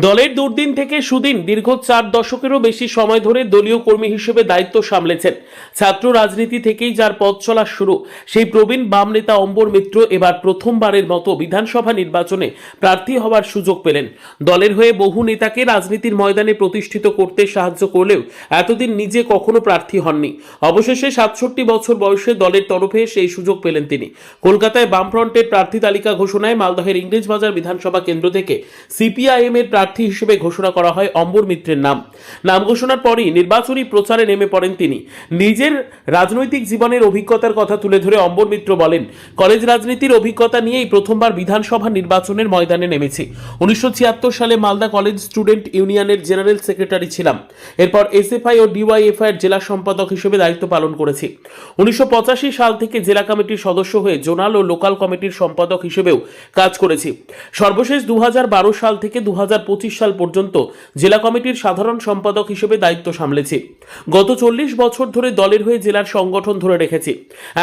দলের দুর্দিন থেকে সুদিন দীর্ঘ 4 দশকেরও বেশি সময় ধরে দলীয় কর্মী হিসেবে দায়িত্ব সামলেছেন। ছাত্র রাজনীতি থেকেই যার পথ চলা শুরু, সেই প্রবীণ বাম নেতা অম্বর মিত্র এবার প্রথমবারের মতো বিধানসভা নির্বাচনে প্রার্থী হওয়ার সুযোগ পেলেন। দলের হয়ে বহু নেতাকে রাজনীতির ময়দানে প্রতিষ্ঠিত করতে সাহায্য করলেও এতদিন নিজে কখনো প্রার্থী হননি। অবশেষে 67 বছর বয়সে দলের তরফে সেই সুযোগ পেলেন তিনি। কলকাতায় বামফ্রন্টের প্রার্থী তালিকা ঘোষণায় মালদহের ইংরেজবাজার বিধানসভা কেন্দ্র থেকে সিপিআইএম এর প্রার্থী হিসেবে ঘোষণা করা হয় অম্বর মিত্রের নাম ঘোষণার পরই নির্বাচনী প্রচারে নেমে পড়েন তিনি। নিজের রাজনৈতিক জীবনের অভিজ্ঞতার কথা তুলে ধরে অম্বর মিত্র বলেন, কলেজ রাজনীতির অভিজ্ঞতা নিয়েই প্রথমবার বিধানসভা নির্বাচনের ময়দানে নেমেছি। 1976 সালে মালদা কলেজ স্টুডেন্ট ইউনিয়নের জেনারেল সেক্রেটারি ছিলাম। এরপর এসএফআই ও ডিওয়াইএফআই এর জেলা সম্পাদক হিসেবে দায়িত্ব পালন করেছি। 1985 সাল থেকে জেলা কমিটির সদস্য হয়ে জোনাল ও লোকাল কমিটির সম্পাদক হিসেবেও কাজ করেছি। সর্বশেষ 2012 সাল থেকে 2025 সাল পর্যন্ত জেলা কমিটির সাধারণ সম্পাদক হিসেবে দায়িত্ব সামলেছি। গত 40 বছর ধরে দলের হয়ে জেলার সংগঠন ধরে রেখেছি।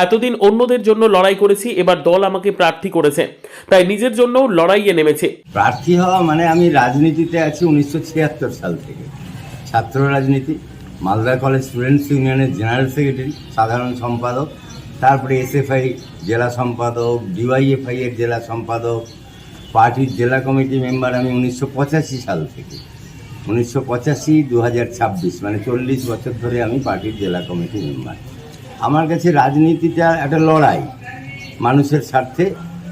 এতদিন অন্যদের জন্য লড়াই করেছি, এবার দল আমাকে প্রার্থী করেছে, তাই নিজের জন্য লড়াইয়ে নেমেছে। প্রার্থী হওয়া মানে আমি রাজনীতিতে আছি 1976 সাল থেকে। ছাত্র রাজনীতি, মালদা কলেজ স্টুডেন্টস ইউনিয়নের জেনারেল সেক্রেটারি, সাধারণ সম্পাদক, তারপরে এসএফআই জেলা সম্পাদক, ডিওয়াইএফআই এর জেলা সম্পাদক, পার্টির জেলা কমিটি মেম্বার আমি 1985 সাল থেকে। 1985 2026 মানে 40 বছর ধরে আমি পার্টির জেলা কমিটি মেম্বার। আমার কাছে রাজনীতিটা একটা লড়াই, মানুষের স্বার্থে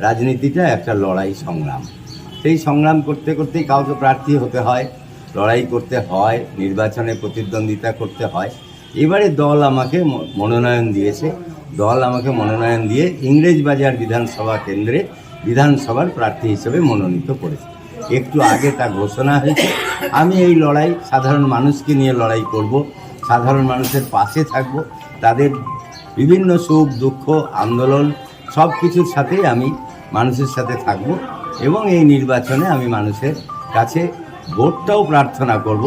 রাজনীতিটা একটা লড়াই, সংগ্রাম। সেই সংগ্রাম করতে করতেই কাউকে প্রার্থী হতে হয়, লড়াই করতে হয়, নির্বাচনে প্রতিদ্বন্দ্বিতা করতে হয়। এবারে দল আমাকে মনোনয়ন দিয়েছে। দল আমাকে মনোনয়ন দিয়ে ইংরেজবাজার বিধানসভা কেন্দ্রে বিধানসভার প্রার্থী হিসেবে মনোনীত করেছে। একটু আগে তা ঘোষণা হয়েছে। আমি এই লড়াই সাধারণ মানুষকে নিয়ে লড়াই করব, সাধারণ মানুষের পাশে থাকব, তাদের বিভিন্ন সুখ দুঃখ আন্দোলন সব কিছুর সাথেই আমি মানুষের সাথে থাকব এবং এই নির্বাচনে আমি মানুষের কাছে ভোটটাও প্রার্থনা করব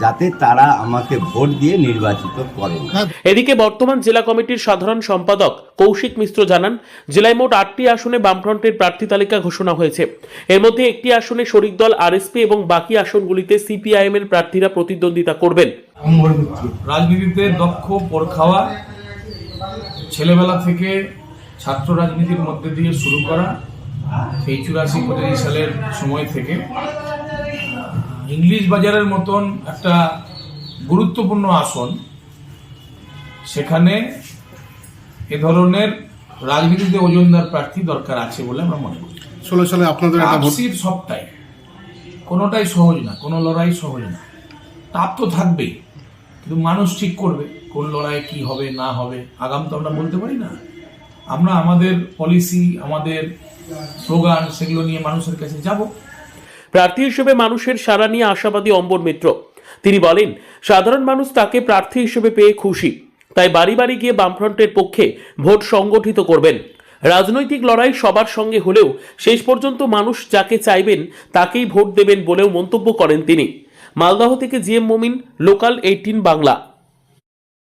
যাতে তারা আমাকে ভোট দিয়ে নির্বাচিত করেন। এদিকে বর্তমান জেলা কমিটির সাধারণ সম্পাদক কৌশিক মিশ্র জানান, জেলায় মোট 8টি আসনে বামফ্রন্টের প্রার্থী তালিকা ঘোষণা হয়েছে। এর মধ্যে একটি আসনে শরিক দল আরএসপি এবং বাকি আসনগুলিতে সিপিআইএম এর প্রার্থীরা প্রতিদ্বন্দ্বিতা করবেন। রাজনীতিতে দক্ষ পরখাওয়া, ছেলেবেলা থেকে ছাত্র রাজনীতির মধ্যে দিয়ে শুরু করা, সেই 84-85 সালের সময় থেকে ইংলিশ বাজারের মতন একটা গুরুত্বপূর্ণ আসন, সেখানে এ ধরনের রাজনীতিতে ওজনদার প্রার্থী দরকার আছে বলে আমরা মনে করি। 16 সালে আপনাদের সবটাই, কোনোটাই সহজ না, কোনো লড়াই সহজ না। তাপ তো থাকবেই, কিন্তু মানুষ ঠিক করবে কোন লড়াই কি হবে না হবে, আগাম তো আমরা বলতে পারি না। আমরা আমাদের পলিসি, আমাদের স্লোগান, সেগুলো নিয়ে মানুষের কাছে যাব। প্রার্থী হিসেবে মানুষের সাড়া নিয়ে আশাবাদী অম্বর মিত্র। তিনি বলেন, সাধারণ মানুষ তাকে প্রার্থী হিসেবে পেয়ে খুশি, তাই বাড়ি বাড়ি গিয়ে বামফ্রন্টের পক্ষে ভোট সংগঠিত করবেন। রাজনৈতিক লড়াই সবার সঙ্গে হলেও শেষ পর্যন্ত মানুষ যাকে চাইবেন তাকেই ভোট দেবেন বলেও মন্তব্য করেন তিনি। মালদহ থেকে জিএম মমিন, লোকাল 18 বাংলা।